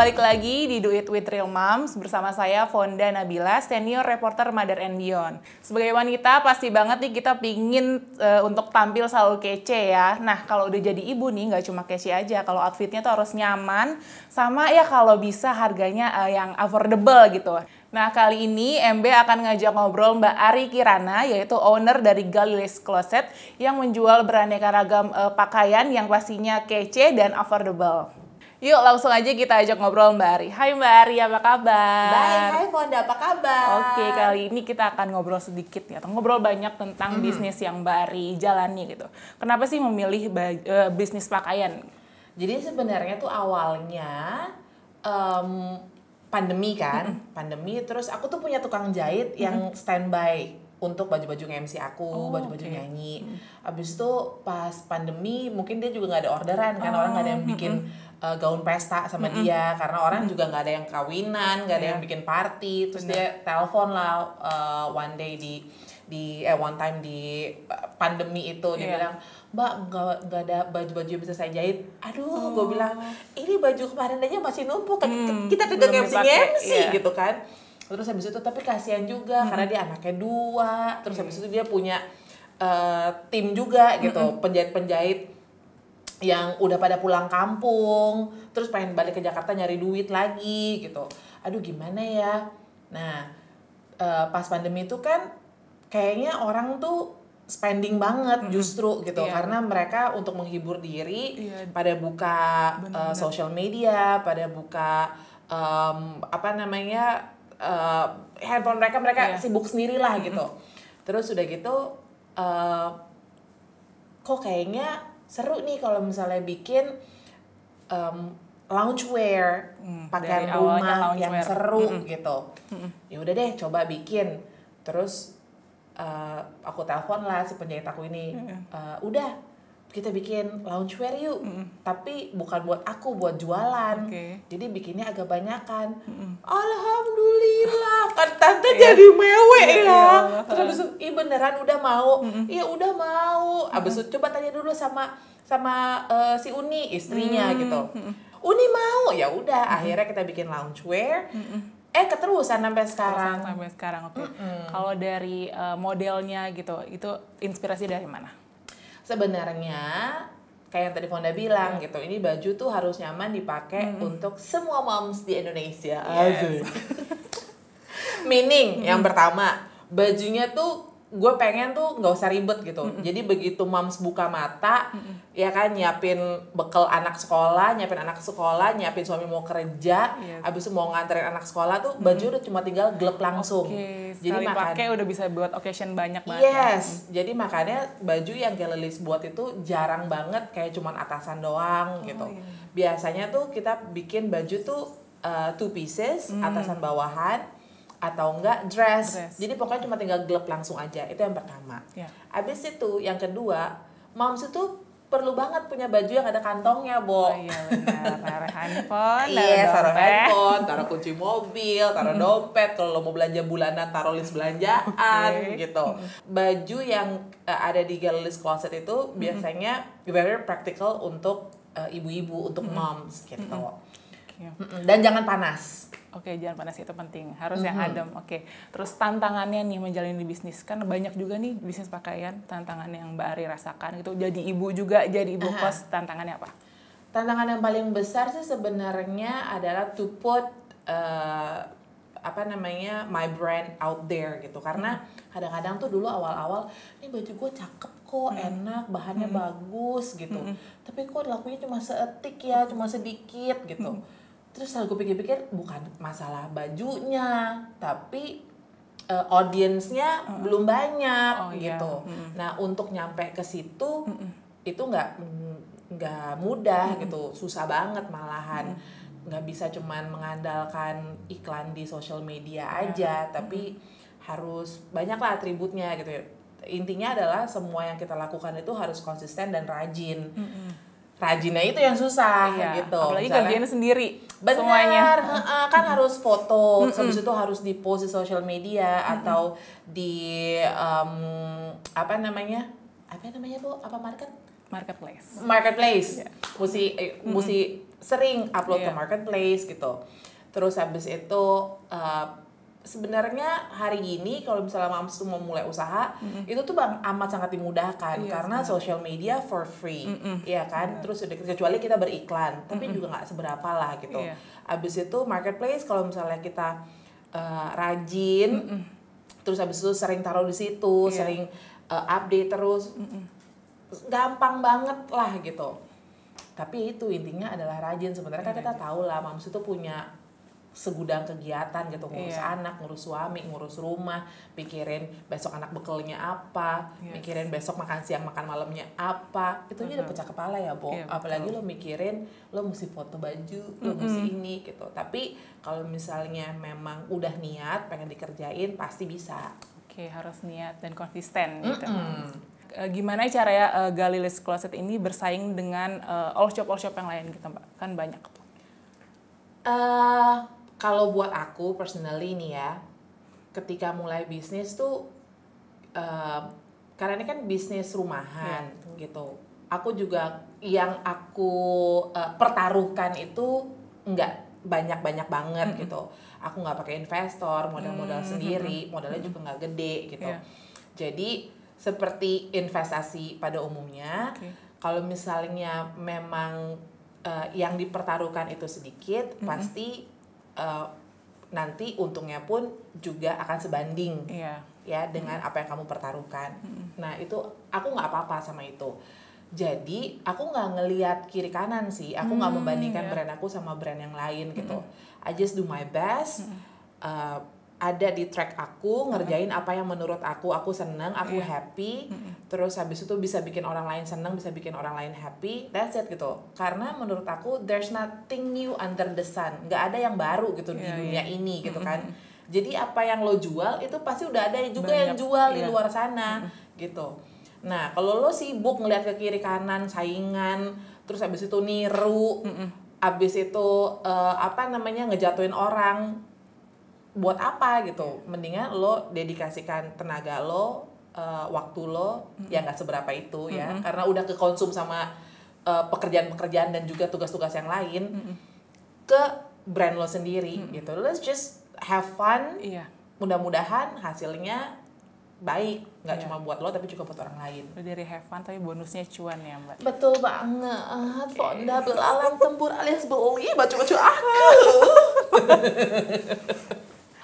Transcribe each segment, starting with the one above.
balik lagi di Do It With Real Moms bersama saya Fonda Nabila, senior reporter Mother and Beyond. Sebagai wanita pasti banget nih kita pingin untuk tampil selalu kece ya. Nah kalau udah jadi ibu nih nggak cuma kece aja, kalau outfitnya tuh harus nyaman sama ya kalau bisa harganya yang affordable gitu. Nah kali ini MB akan ngajak ngobrol Mbak Ari Kirana, yaitu owner dari Galilis Closet yang menjual beraneka ragam pakaian yang pastinya kece dan affordable. Yuk langsung aja kita ajak ngobrol Mbak Ari. Hai Mbak Ari, apa kabar? Baik, hai Fonda, apa kabar? Oke, kali ini kita akan ngobrol sedikit ya, atau ngobrol banyak tentang bisnis yang Mbak Ari jalani gitu. Kenapa sih memilih bisnis pakaian? Jadi sebenarnya tuh awalnya pandemi kan, pandemi terus aku tuh punya tukang jahit yang standby untuk baju-baju MC aku, baju-baju nyanyi. Abis itu pas pandemi mungkin dia juga nggak ada orderan kan, orang nggak ada yang bikin gaun pesta sama dia karena orang juga nggak ada yang kawinan, nggak ada yang bikin party. Terus dia telepon lah one day one time di pandemi itu dia bilang, Mbak nggak ada baju-baju yang bisa saya jahit. Aduh, gue bilang ini baju kemarin aja masih numpuk, kita kagak MC gitu kan. Terus habis itu tapi kasihan juga karena dia anaknya 2. Terus habis itu dia punya tim juga gitu, penjahit-penjahit yang udah pada pulang kampung, terus pengen balik ke Jakarta nyari duit lagi gitu. Aduh gimana ya. Nah pas pandemi itu kan kayaknya orang tuh spending banget justru gitu, karena mereka untuk menghibur diri pada buka social media, pada buka handphone mereka sibuk sendirilah gitu. Terus udah gitu kok kayaknya seru nih kalau misalnya bikin loungewear, pakaian rumah yang seru gitu. Ya udah deh coba bikin. Terus aku telepon lah si penjahit aku ini, udah kita bikin loungewear yuk, tapi bukan buat aku, buat jualan. Jadi bikinnya agak banyakan. Alhamdulillah, kan tante jadi mewek ya. Terus abis itu, beneran udah mau? Iya udah mau. Abis itu coba tanya dulu sama si Uni, istrinya gitu. Uni mau, ya udah. Akhirnya kita bikin loungewear. Keterusan sampai sekarang. Kalau dari modelnya gitu, itu inspirasi dari mana? Sebenarnya kayak yang tadi Fonda bilang gitu, ini baju tuh harus nyaman dipakai untuk semua moms di Indonesia. Meaning yang pertama, bajunya tuh gue pengen tuh nggak usah ribet gitu. Jadi begitu moms buka mata, ya kan nyiapin bekal anak sekolah, nyiapin suami mau kerja, abis itu mau nganterin anak sekolah tuh baju udah cuma tinggal glep langsung. Jadi pakai udah bisa buat occasion banyak banget. Jadi makanya baju yang Galilis buat itu jarang banget kayak cuman atasan doang gitu. Biasanya tuh kita bikin baju tuh 2 pieces, atasan bawahan, atau enggak dress. Jadi pokoknya cuma tinggal glep langsung aja. Itu yang pertama. Abis itu yang kedua, moms itu perlu banget punya baju yang ada kantongnya, Bo. Iya benar. Taruh handphone, taruh handphone, taruh kunci mobil, taruh dompet. Kalau lo mau belanja bulanan, taruh list belanjaan gitu. Baju yang ada di Galilis Closet itu biasanya very practical untuk ibu-ibu, untuk moms gitu. Dan jangan panas. Jangan panas, itu penting. Harus yang adem. Terus tantangannya nih menjalani bisnis. Kan banyak juga nih bisnis pakaian, tantangan yang Mbak Ari rasakan gitu. Jadi ibu juga, jadi ibu kos, tantangannya apa? Tantangan yang paling besar sih sebenarnya adalah to put my brand out there gitu. Karena kadang-kadang tuh dulu awal-awal, ini baju gue cakep kok, enak, bahannya bagus gitu. Tapi kok lakunya cuma seetik ya, cuma sedikit gitu. Terus aku pikir-pikir bukan masalah bajunya, tapi audiensnya belum banyak gitu. Nah untuk nyampe ke situ itu nggak mudah gitu, susah banget malahan. Nggak bisa cuman mengandalkan iklan di social media aja, tapi harus banyaklah atributnya gitu. Intinya adalah semua yang kita lakukan itu harus konsisten dan rajin. Rajinnya itu yang susah gitu. Apalagi kerjanya sendiri. Benar, semuanya. Kan harus foto, habis itu harus di-post di social media atau di apa namanya Bu? Apa market? marketplace. Mesti sering upload ke Iya. marketplace gitu. Terus habis itu sebenarnya hari ini kalau misalnya Mams tuh mau mulai usaha, itu tuh amat sangat dimudahkan karena social media for free, ya kan. Terus udah kecuali kita beriklan, tapi juga nggak seberapa lah gitu. Iya. Abis itu marketplace kalau misalnya kita rajin, terus habis itu sering taruh di situ, sering update terus, gampang banget lah gitu. Tapi itu intinya adalah rajin. Sebenarnya kan kita tahu lah Mams itu punya segudang kegiatan gitu, ngurus anak, ngurus suami, ngurus rumah, mikirin besok anak bekelnya apa, mikirin besok makan siang makan malamnya apa, itu aja udah pecah kepala ya, Bo. Apalagi lo mikirin lo mesti foto baju, lo mesti ini gitu. Tapi kalau misalnya memang udah niat pengen dikerjain pasti bisa. Oke, harus niat dan konsisten gitu. Gimana caranya Galilis Closet ini bersaing dengan all shop yang lain gitu, Mbak? Kan banyak tuh. Kalau buat aku personally nih ya, ketika mulai bisnis tuh karena ini kan bisnis rumahan gitu. Aku juga yang aku pertaruhkan itu nggak banyak banget gitu. Aku nggak pakai investor, modal sendiri, modalnya juga nggak gede gitu. Jadi seperti investasi pada umumnya, kalau misalnya memang yang dipertaruhkan itu sedikit, pasti nanti untungnya pun juga akan sebanding ya dengan apa yang kamu pertaruhkan. Nah itu aku nggak apa-apa sama itu. Jadi aku nggak ngelihat kiri kanan sih, aku nggak membandingkan brand aku sama brand yang lain gitu. I just do my best. Ada di track aku, ngerjain apa yang menurut aku seneng, aku happy, terus habis itu bisa bikin orang lain seneng, bisa bikin orang lain happy, that's it gitu. Karena menurut aku there's nothing new under the sun, nggak ada yang baru gitu di dunia ini gitu kan. Jadi apa yang lo jual itu pasti udah ada juga yang jual di luar sana gitu. Nah kalau lo sibuk ngeliat ke kiri kanan saingan, terus habis itu niru, habis itu ngejatuhin orang, buat apa gitu. Mendingan lo dedikasikan tenaga lo, waktu lo yang nggak seberapa itu ya, karena udah kekonsum sama pekerjaan-pekerjaan dan juga tugas-tugas yang lain ke brand lo sendiri gitu. Let's just have fun. Mudah-mudahan hasilnya baik, nggak cuma buat lo tapi juga buat orang lain. Dari have fun tapi bonusnya cuan ya, Mbak. Betul banget. Fonda belalang tempur alias beli baju-baju aku.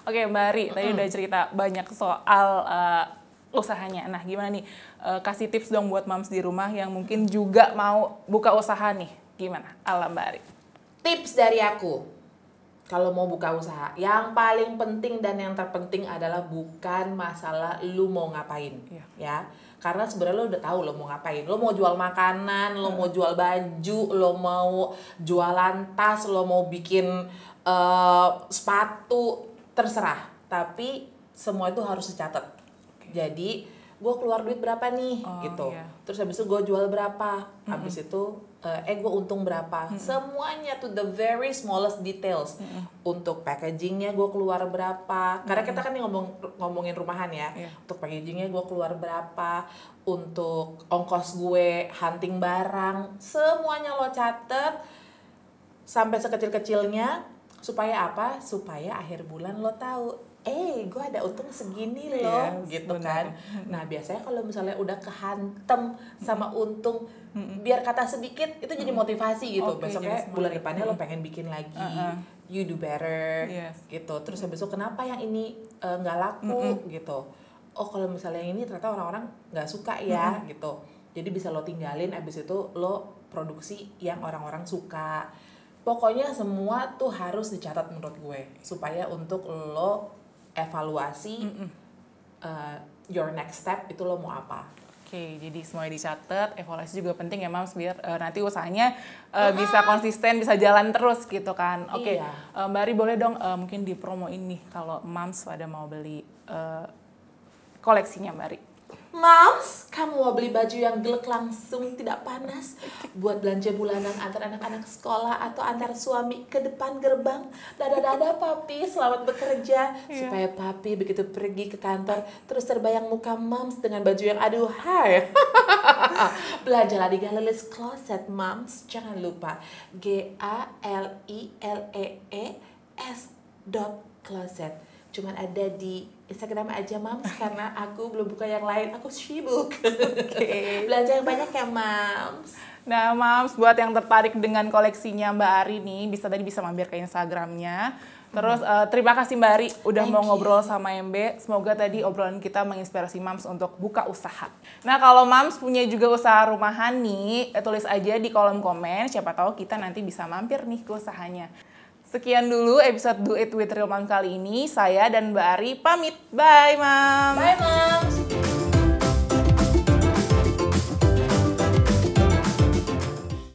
Oke, Mbak Ari, tadi udah cerita banyak soal usahanya. Nah, gimana nih? Kasih tips dong buat moms di rumah yang mungkin juga mau buka usaha nih. Gimana? Ala Mbak Ari. Tips dari aku, kalau mau buka usaha, yang paling penting dan yang terpenting adalah bukan masalah lu mau ngapain, ya. Karena sebenarnya lo udah tahu lo mau ngapain. Lo mau jual makanan, lo mau jual baju, lo mau jualan tas, lo mau bikin sepatu, terserah. Tapi semua itu harus dicatat. Jadi gue keluar duit berapa nih gitu. Terus habis itu gue jual berapa, habis itu gue untung berapa. Semuanya to the very smallest details. Untuk packagingnya gue keluar berapa. Karena kita kan ngomongin rumahan ya. Untuk packagingnya gue keluar berapa. Untuk ongkos gue hunting barang, semuanya lo catet sampai sekecil-kecilnya. Supaya apa? Supaya akhir bulan lo tahu, gue ada untung segini loh, gitu kan. Nah biasanya kalau misalnya udah kehantem sama untung, biar kata sedikit itu jadi motivasi gitu. Besoknya bulan depannya lo pengen bikin lagi, you do better, gitu. Terus habis itu kenapa yang ini nggak laku gitu. Oh kalau misalnya yang ini ternyata orang-orang nggak suka ya gitu. Jadi bisa lo tinggalin, habis itu lo produksi yang orang-orang suka. Pokoknya semua tuh harus dicatat menurut gue supaya untuk lo evaluasi your next step itu lo mau apa. Oke, jadi semuanya dicatat, evaluasi juga penting ya Mams biar nanti usahanya bisa konsisten, bisa jalan terus gitu kan. Oke, Mbak Ari boleh dong mungkin dipromoin nih kalau Mams pada mau beli koleksinya Mbak Ari. Moms, kamu mau beli baju yang gelek langsung tidak panas buat belanja bulanan antar anak-anak sekolah atau antar suami ke depan gerbang? Dada-dada papi, selamat bekerja. Supaya papi begitu pergi ke kantor terus terbayang muka moms dengan baju yang aduhai. Belanjalah di Galeries Closet, moms. Jangan lupa GALEES.closet. Cuman ada di Instagram aja, Mams, karena aku belum buka yang lain, aku sibuk. Belanja yang banyak ya, Mams. Nah, Mams, buat yang tertarik dengan koleksinya Mbak Ari nih, bisa mampir ke Instagramnya. Terus terima kasih Mbak Ari udah mau ngobrol sama MB. Semoga tadi obrolan kita menginspirasi Mams untuk buka usaha. Nah, kalau Mams punya juga usaha rumahan nih, tulis aja di kolom komen. Siapa tahu kita nanti bisa mampir nih ke usahanya. Sekian dulu episode Do It With Real Mom kali ini. Saya dan Mbak Ari pamit. Bye, Mams. Bye, Mams.